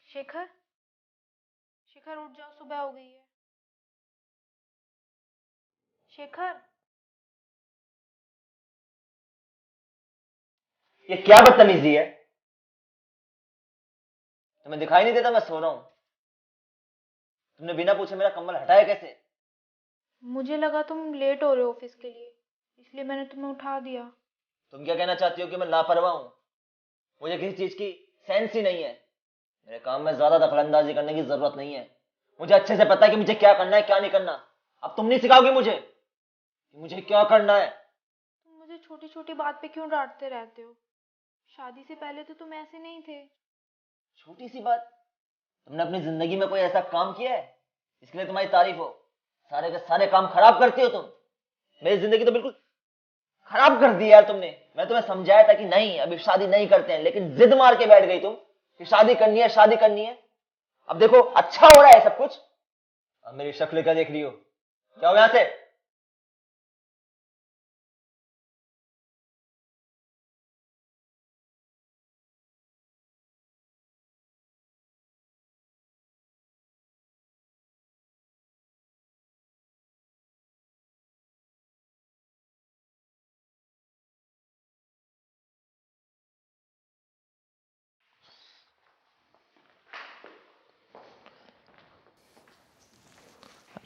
शेखर, शेखर उठ जाओ, सुबह हो गई है। शेखर। ये क्या बदतमीजी है? तुम्हें दिखाई नहीं देता मैं सो रहा हूं? तुमने बिना पूछे मेरा कंबल हटाया कैसे? मुझे लगा तुम लेट हो रहे हो ऑफिस के लिए, इसलिए मैंने तुम्हें उठा दिया। तुम क्या कहना चाहती हो कि मैं लापरवाह हूं? मुझे किसी चीज की सेंस ही नहीं है। मेरे काम में ज्यादा दखलंदाजी करने की जरूरत नहीं है। मुझे अच्छे से पता है कि मुझे क्या करना है क्या नहीं करना। अब तुम नहीं सिखाओगी मुझे कि मुझे क्या करना है। तुम मुझे छोटी छोटी बात पे क्यों डांटते रहते हो? शादी से पहले तो तुम ऐसे नहीं थे। छोटी सी बात? तुमने अपनी जिंदगी में कोई ऐसा काम किया है इसके लिए तुम्हारी तारीफ हो? सारे के सारे काम खराब करती हो तुम। मेरी जिंदगी तो बिल्कुल खराब कर दी यार तुमने। मैं तुम्हें समझाया था कि नहीं अभी शादी नहीं करते हैं, लेकिन जिद मार के बैठ गई तुम कि शादी करनी है शादी करनी है। अब देखो अच्छा हो रहा है सब कुछ। अब मेरी शक्ल क्या देख रही हो? जाओ यहां से।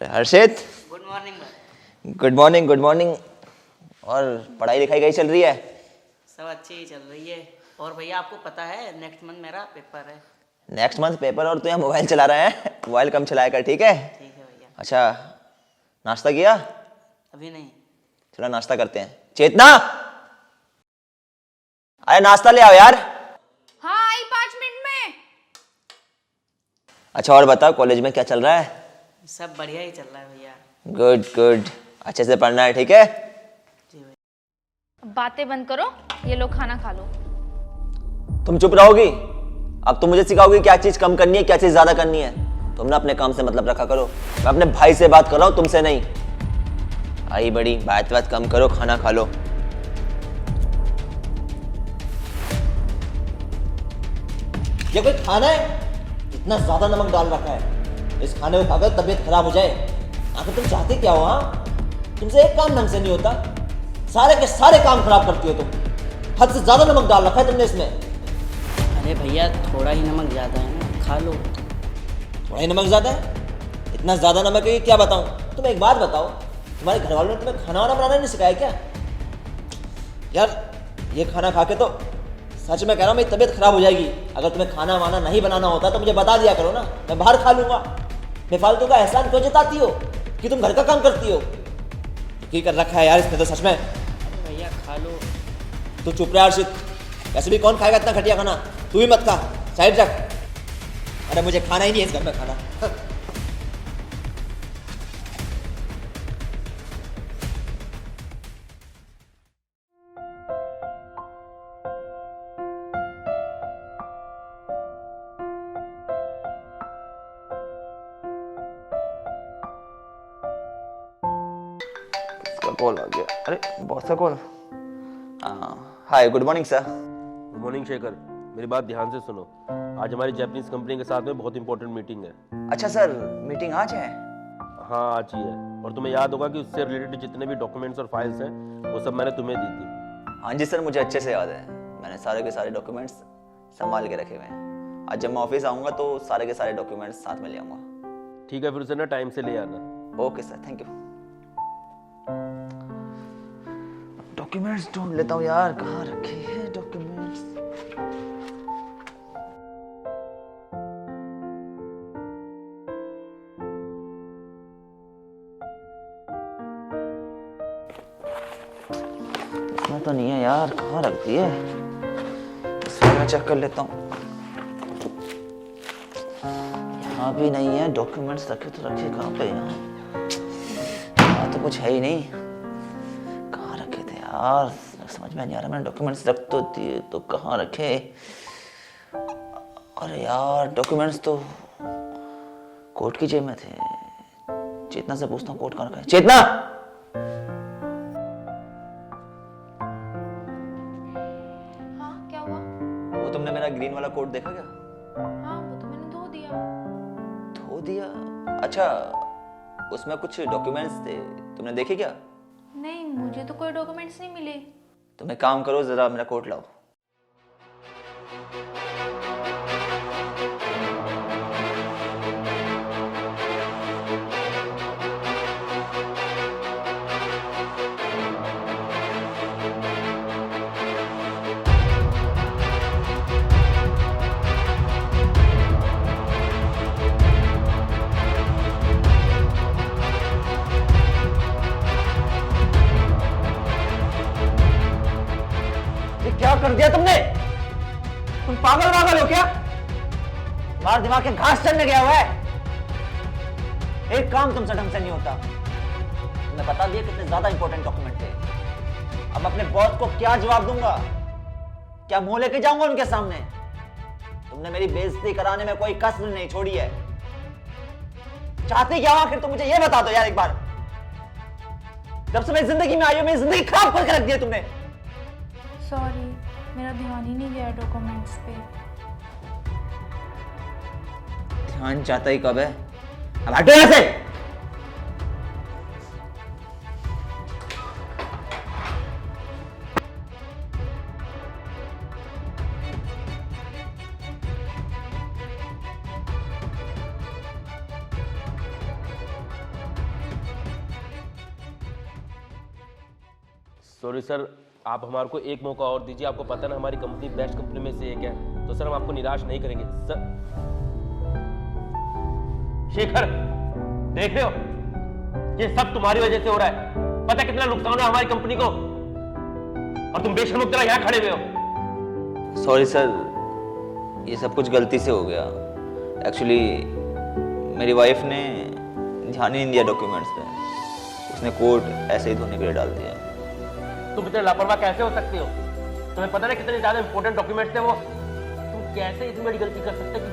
हर्षित, गुड मॉर्निंग भाई। Good morning good morning. और पढ़ाई लिखाई कैसी चल रही है? सब अच्छी ही चल रही है। और भैया आपको पता है नेक्स्ट मंथ मेरा पेपर है। नेक्स्ट मंथ पेपर और तू यहाँ मोबाइल चला रहा है? मोबाइल कम चलाया कर, ठीक है? ठीक है भैया। अच्छा, नाश्ता किया? अभी नहीं। चलो नाश्ता करते हैं। चेतना, अरे नाश्ता ले आओ यार। हाँ आई 5 मिनट में। अच्छा और बताओ कॉलेज में क्या चल रहा है? सब बढ़िया ही चल रहा है भैया। गुड गुड, अच्छे से पढ़ना है, ठीक है? जी भैया। अब बातें बंद करो, ये लो खाना खा लो। तुम चुप रहोगी? अब तुम मुझे सिखाओगी क्या चीज कम करनी है क्या चीज ज्यादा करनी है। तुम ना अपने काम से मतलब रखा करो। मैं अपने भाई से बात कर रहा हूँ, तुमसे नहीं। आई बड़ी बात कम करो, खाना खा लो। ये कोई खाना है? इतना ज्यादा नमक डाल रखा है। इस खाने को खाकर तबीयत खराब हो जाए। आखिर तुम चाहते क्या हो? हाँ, तुमसे एक काम ढंग से नहीं होता, सारे के सारे काम खराब करती हो तुम। हद से ज्यादा नमक डाल रखा है तुमने इसमें। अरे भैया थोड़ा ही नमक ज़्यादा है ना, खा लो। थोड़ा ही नमक ज्यादा है? इतना ज्यादा नमक है कि क्या बताऊं? तुम एक बात बताओ, तुम्हारे घर वालों ने तुम्हें खाना वाना बनाना नहीं सिखाया क्या? यार ये खाना खा के तो सच में कह रहा हूँ मेरी तबीयत खराब हो जाएगी। अगर तुम्हें खाना वाना नहीं बनाना होता तो मुझे बता दिया करो ना, मैं बाहर खा लूंगा। बेफालतू का एहसान क्यों जताती हो कि तुम घर का काम करती हो? की कर रखा है यार इसने तो सच में। अरे भैया खा लो। तू चुप रहा हर्षित, वैसे भी कौन खाएगा इतना घटिया खाना? तू भी मत खा, साइड रख। अरे मुझे खाना ही नहीं है इस घर में खाना। कॉल आ गया। अरे बहुत सा call. Hi good morning sir. Good morning Shekhar, मेरी बात ध्यान से सुनो। आज हमारी जापानीज कंपनी के साथ में बहुत इंपॉर्टेंट मीटिंग है। अच्छा सर, मीटिंग आज है? हाँ आज ही है। और तुम्हें याद होगा कि उससे रिलेटेड जितने भी डॉक्यूमेंट्स और फाइल्स हैं वो सब मैंने तुम्हें दी थी। हाँ जी सर, मुझे अच्छे से याद है। मैंने सारे के सारे डॉक्यूमेंट्स संभाल के रखे हुए हैं। आज जब मैं ऑफिस आऊँगा तो सारे के सारे डॉक्यूमेंट्स साथ में ले आऊँगा। ठीक है, फिर उसे ना टाइम से ले आना। Okay sir, thank you. Documents ढूंढ लेता हूँ यार, कहाँ रखे हैं डॉक्यूमेंट्स। इसमें तो नहीं है यार, कहाँ रख दिए? इसमें मैं चेक कर लेता हूँ। यहाँ भी नहीं है डॉक्यूमेंट्स, रखे तो रखे कहाँ पे? यहाँ तो कुछ है ही नहीं। कहाँ रखे थे यार, समझ में नहीं आ रहा। मैंने डॉक्यूमेंट्स रख तो दिए तो कहाँ रखे? अरे यार डॉक्यूमेंट्स तो कोर्ट की जेब में थे। चेतना से पूछता हूँ कोर्ट कहाँ रखा है। चेतना, हाँ क्या हुआ? वो तुमने मेरा ग्रीन वाला कोट देखा क्या? हाँ वो तो मैंने धो अच्छा, उसमें कुछ डॉक्यूमेंट्स थे, तुमने देखे क्या? नहीं, मुझे तो कोई डॉक्यूमेंट्स नहीं मिले। तुम एक काम करो, जरा मेरा कोट लाओ। ये क्या कर दिया तुमने? तुम पागल हो क्या? तुम्हारा दिमाग के घास चढ़ने गया हुआ है। एक काम तुमसे ढंग से नहीं होता। तुमने बता दिया कितने ज्यादा इंपॉर्टेंट डॉक्यूमेंट थे। अब अपने बॉस को क्या जवाब दूंगा? क्या मुंह लेके जाऊंगा उनके सामने? तुमने मेरी बेइज्जती कराने में कोई कसर नहीं छोड़ी है। चाहती क्या हो आखिर? तुम मुझे ये बता दो यार एक बार। जब से मैं जिंदगी में आई हूं, मेरी जिंदगी खराब करके रख दी है तुमने। सॉरी, मेरा ध्यान ही नहीं गया डॉक्यूमेंट्स पे। ध्यान चाहता ही कब है? अब हटो यहां से। सॉरी सर, आप हमारे को एक मौका और दीजिए। आपको पता है ना हमारी कंपनी बेस्ट कंपनी में से एक है, तो सर हम आपको निराश नहीं करेंगे सर। शेखर, देख रहे हो, ये सब तुम्हारी वजह से हो रहा है। पता है कितना नुकसान है हमारी कंपनी को, और तुम बेशर्म की तरह यहाँ खड़े हुए हो। सॉरी सर, ये सब कुछ गलती से हो गया। एक्चुअली मेरी वाइफ ने ध्यान ही नहीं दिया डॉक्यूमेंट्स पे। उसने कोड ऐसे ही धोने के लिए डाल दिया। तुम इतने लापरवाह कैसे हो सकते हो? तुम्हें पता है कितने ज्यादा इंपॉर्टेंट डॉक्यूमेंट्स थे वो। तुम कैसे इतनी बड़ी गलती कर सकते कि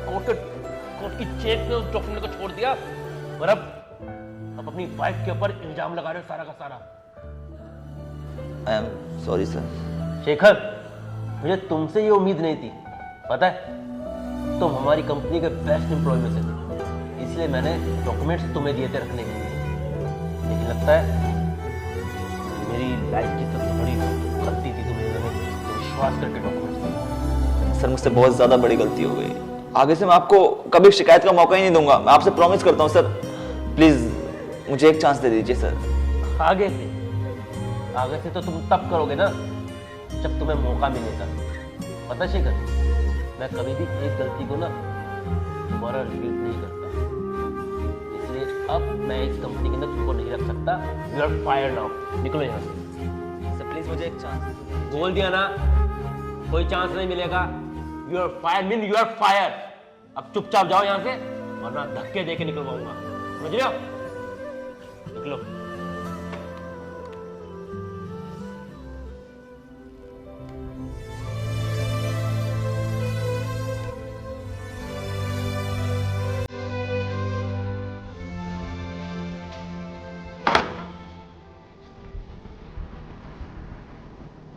कोर्ट की चेक में उस डॉक्यूमेंट को छोड़ दिया, और अब अपनी वाइफ के ऊपर इल्जाम लगा रहे हो सारा का सारा। I am sorry sir. Shekhar, मुझे तुमसे ये उम्मीद नहीं थी। पता है, तुम हमारी कंपनी के बेस्ट एम्प्लॉय में से थे, इसलिए मैंने डॉक्यूमेंट्स तुम्हें दिए थे रखने के लिए। लेकिन लगता है मेरी लाइफ की सबसे बड़ी गलती थी तुम्हें विश्वास करके डॉक्यूमेंट्स दिए। सर, मुझसे बहुत ज्यादा बड़ी गलती हो गई। आगे से मैं आपको कभी शिकायत का मौका ही नहीं दूंगा। मैं आपसे प्रॉमिस करता हूँ सर। प्लीज मुझे एक चांस दे दीजिए सर। आगे से तो तुम तब करोगे ना जब तुम्हें मौका मिलेगा। पता शेखर, मैं कभी भी एक गलती को ना दोबारा रिपीट नहीं करता, इसलिए अब मैं इस कंपनी के अंदर तुमको नहीं रख सकता। You are fire now. निकलो यहाँ से। सर प्लीज मुझे एक चांस। बोल दिया ना, कोई चांस नहीं मिलेगा। You are fire mean you are fire. अब चुपचाप जाओ यहाँ से, वरना धक्के दे के निकलवाऊंगा। समझ रहे हो? निकलो।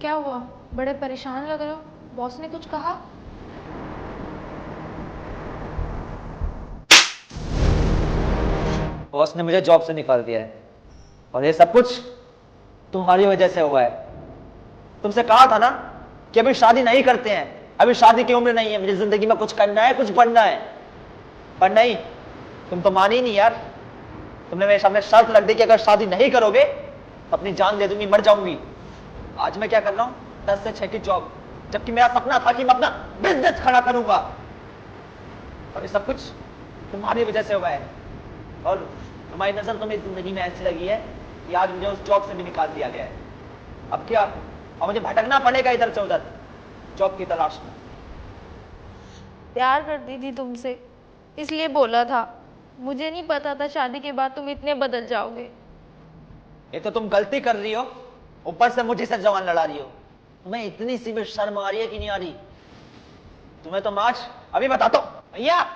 क्या हुआ? बड़े परेशान लग रहे हो। बॉस ने कुछ कहा? बॉस ने मुझे जॉब से निकाल दिया है, और ये सब कुछ तुम्हारी वजह से हुआ है। तुमसे कहा था ना कि अभी शादी नहीं करते हैं, अभी शादी की उम्र नहीं है, मुझे जिंदगी में कुछ करना है, कुछ बनना है। पर नहीं, तुम तो मानी नहीं यार। तुमने मेरे सामने शर्त रख दी कि अगर शादी नहीं करोगे तो अपनी जान दे दूंगी, मर जाऊंगी। आज मैं क्या कर रहा हूँ? 10 से 6 की जॉब, जबकि मेरा सपना था कि मैं अपना बिजनेस खड़ा करूंगा। और ये सब कुछ तुम्हारी वजह से हुआ है। और तुम्हारी नजर तो मेरी जिंदगी में ऐसी लगी है कि आज मुझे उस जॉब से भी निकाल दिया गया है। अब क्या? और मुझे भटकना पड़ेगा इधर से उधर जॉब की तलाश में। प्यार करती थी तुमसे, इसलिए बोला था। मुझे नहीं पता था शादी के बाद तुम इतने बदल जाओगे। ये तो तुम गलती कर रही हो, ऊपर से मुझे से जवान लड़ा रही हो। तुम्हें इतनी सी भी शर्म आ रही है कि नहीं आ रही? तुम्हें तो आज अभी बताता हूं। भैया,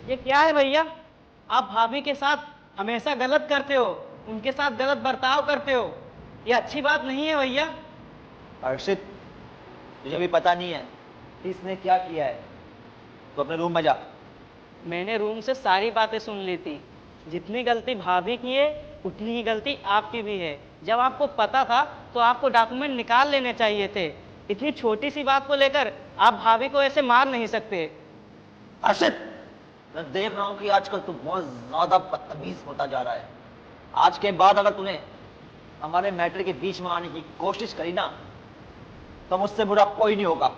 ये क्या है भैया? आप भाभी के साथ हमेशा गलत करते हो, उनके साथ गलत बर्ताव करते हो। ये अच्छी बात नहीं है भैया। अर्षित, तुझे भी पता नहीं है इसने क्या किया है? तो अपने रूम में जा। मैंने रूम से सारी बातें सुन ली थी। जितनी गलती भाभी की है उतनी ही गलती आपकी भी है। जब आपको पता था तो आपको डॉक्यूमेंट निकाल लेने चाहिए थे। इतनी छोटी सी बात को लेकर आप भाभी को ऐसे मार नहीं सकते। अर्षित, मैं देख रहा हूँ कि आजकल तू बहुत ज्यादा बदतमीज होता जा रहा है। आज के बाद अगर तूने हमारे मैटर के बीच में आने की कोशिश करी ना, तो मुझसे बुरा कोई नहीं होगा।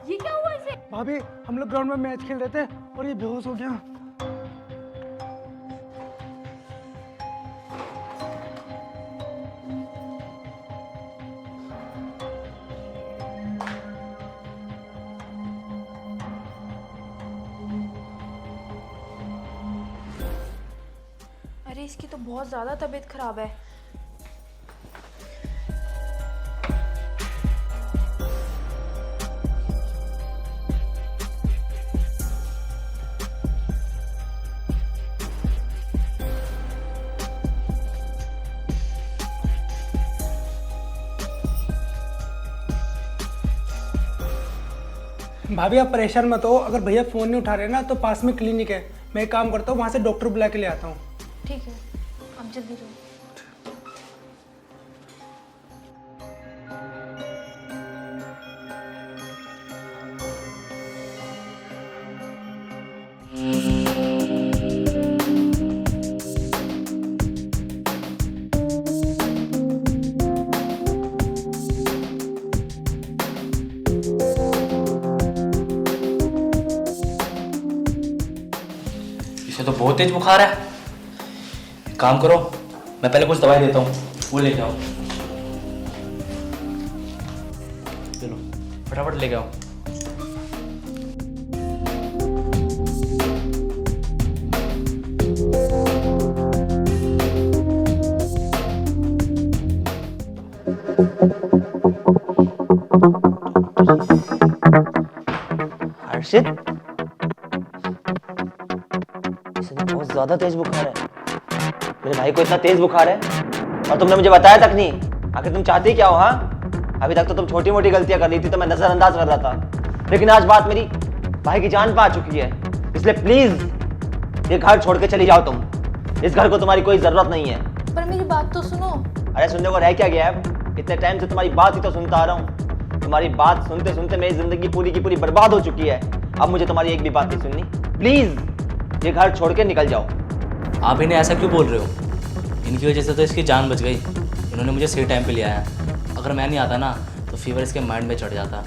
ये क्या हुआ इसे? भाभी, हम लोग ग्राउंड में मैच खेल रहे थे और ये बेहोश हो गया। अरे इसकी तो बहुत ज़्यादा तबीयत खराब है। भाभी आप परेशान मत हो, अगर भैया फ़ोन नहीं उठा रहे ना तो पास में क्लिनिक है, मैं एक काम करता हूँ वहाँ से डॉक्टर बुला के ले आता हूँ। ठीक है, अब जल्दी जाओ। इसे तो बहुत तेज बुखार है। एक काम करो, मैं पहले कुछ दवाई देता हूँ, वो ले जाओ। चलो फटाफट ले आओ। हर्षित, इसे बहुत ज्यादा तेज बुखार है। मेरे भाई को इतना तेज बुखार है और तुमने मुझे बताया तक नहीं। आखिर तुम चाहती क्या हो? हाँ, अभी तक तो तुम छोटी मोटी गलतियां कर रही थी तो मैं नजरअंदाज कर रहा था, लेकिन आज बात मेरी भाई की जान पा चुकी है। इसलिए प्लीज ये घर छोड़ के चली जाओ। तुम इस घर को तुम्हारी कोई जरूरत नहीं है। पर मेरी बात तो सुनो। अरे सुनने को रह क्या गया है? इतने टाइम से तुम्हारी बात ही तो सुनता आ रहा हूँ। तुम्हारी बात सुनते सुनते मेरी जिंदगी पूरी की पूरी बर्बाद हो चुकी है। अब मुझे तुम्हारी एक भी बात नहीं सुननी। प्लीज ये घर छोड़ के निकल जाओ। आप इन्हें ऐसा क्यों बोल रहे हो? इनकी वजह से तो इसकी जान बच गई। इन्होंने मुझे सही टाइम पे लिया है। अगर मैं नहीं आता ना तो फीवर इसके माइंड में चढ़ जाता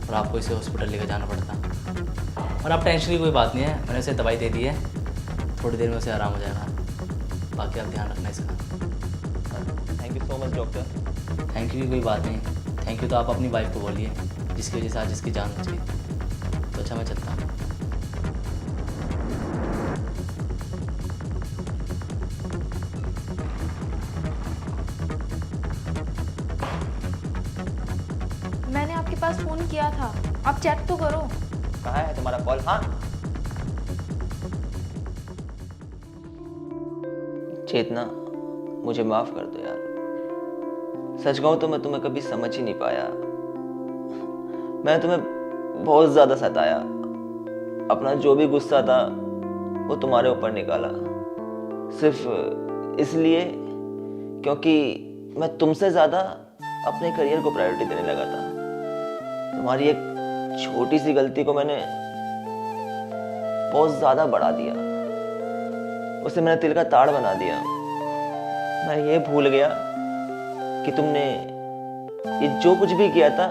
और आपको इसे हॉस्पिटल लेकर जाना पड़ता। और आप टेंशन की कोई बात नहीं है, मैंने उसे दवाई दे दी है, थोड़ी देर में उसे आराम हो जाएगा। बाकी आप ध्यान रखना इसका। Thank you so much doctor. Thank you की कोई बात नहीं। थैंक यू तो आप अपनी वाइफ को बोलिए, जिसकी वजह से आज इसकी जान बच गई। तो अच्छा मैं चलता हूँ। मैंने आपके पास फ़ोन किया था, आप चेक तो करो। कहाँ है तुम्हारा कॉल? हाँ, चेतना, मुझे माफ कर दो यार। सच कहूं तो मैं तुम्हें कभी समझ ही नहीं पाया। मैं तुम्हें बहुत ज्यादा सताया। अपना जो भी गुस्सा था वो तुम्हारे ऊपर निकाला, सिर्फ इसलिए क्योंकि मैं तुमसे ज्यादा अपने करियर को प्रायोरिटी देने लगा था। तुम्हारी एक छोटी सी गलती को मैंने बहुत ज्यादा बढ़ा दिया, उसे मैंने तिल का ताड़ बना दिया। मैं ये भूल गया कि तुमने ये जो कुछ भी किया था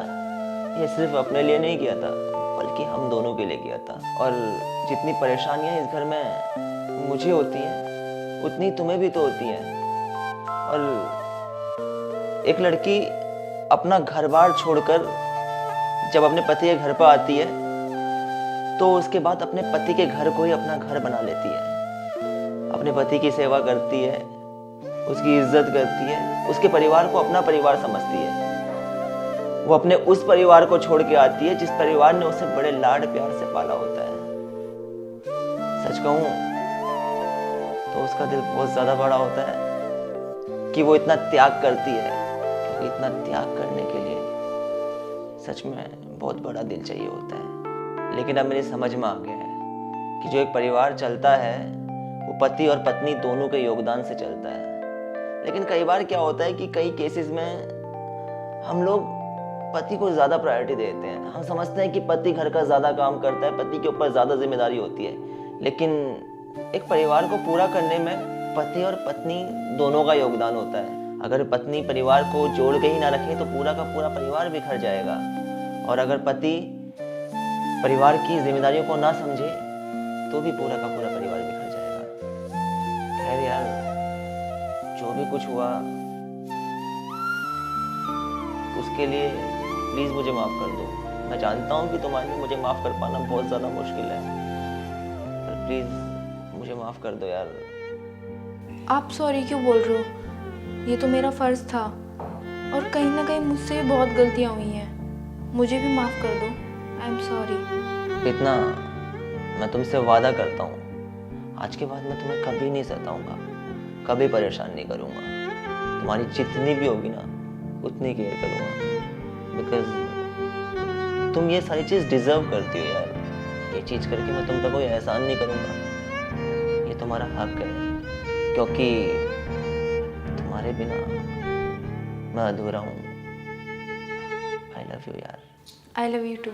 ये सिर्फ अपने लिए नहीं किया था, बल्कि हम दोनों के लिए किया था। और जितनी परेशानियां इस घर में मुझे होती हैं उतनी तुम्हें भी तो होती हैं। और एक लड़की अपना घर बार छोड़कर जब अपने पति के घर पर आती है तो उसके बाद अपने पति के घर को ही अपना घर बना लेती है, अपने पति की सेवा करती है, उसकी इज्जत करती है, उसके परिवार को अपना परिवार समझती है। वो अपने उस परिवार को छोड़ के आती है जिस परिवार ने उसे बड़े लाड प्यार से पाला होता है। सच कहूं तो उसका दिल बहुत ज्यादा बड़ा होता है कि वो इतना त्याग करती है, क्योंकि इतना त्याग करने के लिए सच में बहुत बड़ा दिल चाहिए होता है। लेकिन अब मेरी समझ में आ गया है कि जो एक परिवार चलता है वो पति और पत्नी दोनों के योगदान से चलता है। लेकिन कई बार क्या होता है कि कई केसेस में हम लोग पति को ज्यादा प्रायोरिटी देते हैं। हम समझते हैं कि पति घर का ज्यादा काम करता है, पति के ऊपर ज्यादा जिम्मेदारी होती है। लेकिन एक परिवार को पूरा करने में पति और पत्नी दोनों का योगदान होता है। अगर पत्नी परिवार को जोड़ के ही ना रखे तो पूरा का पूरा परिवार बिखर जाएगा, और अगर पति परिवार की जिम्मेदारियों को ना समझे तो भी पूरा का पूरा परिवार बिखर जाएगा। खैर यार, जो भी कुछ हुआ उसके लिए प्लीज मुझे माफ कर दो। मैं जानता हूँ कि तुम्हारे लिए मुझे माफ कर पाना बहुत ज्यादा मुश्किल है, पर प्लीज मुझे माफ कर दो यार। आप सॉरी क्यों बोल रहे हो? ये तो मेरा फ़र्ज़ था, और कहीं ना कहीं मुझसे भी बहुत गलतियाँ हुई हैं। मुझे भी माफ़ कर दो। I am sorry. इतना मैं तुमसे वादा करता हूँ, आज के बाद मैं तुम्हें कभी नहीं सताऊंगा, कभी परेशान नहीं करूँगा। तुम्हारी जितनी भी होगी ना उतनी केयर करूँगा, बिकॉज तुम ये सारी चीज़ डिजर्व करती हो यार। ये चीज़ करके मैं तुम पे कोई एहसान नहीं करूँगा, ये तुम्हारा हक है, क्योंकि तुम्हारे बिना मैं अधूरा हूँ। आई लव यू यार। I love you to.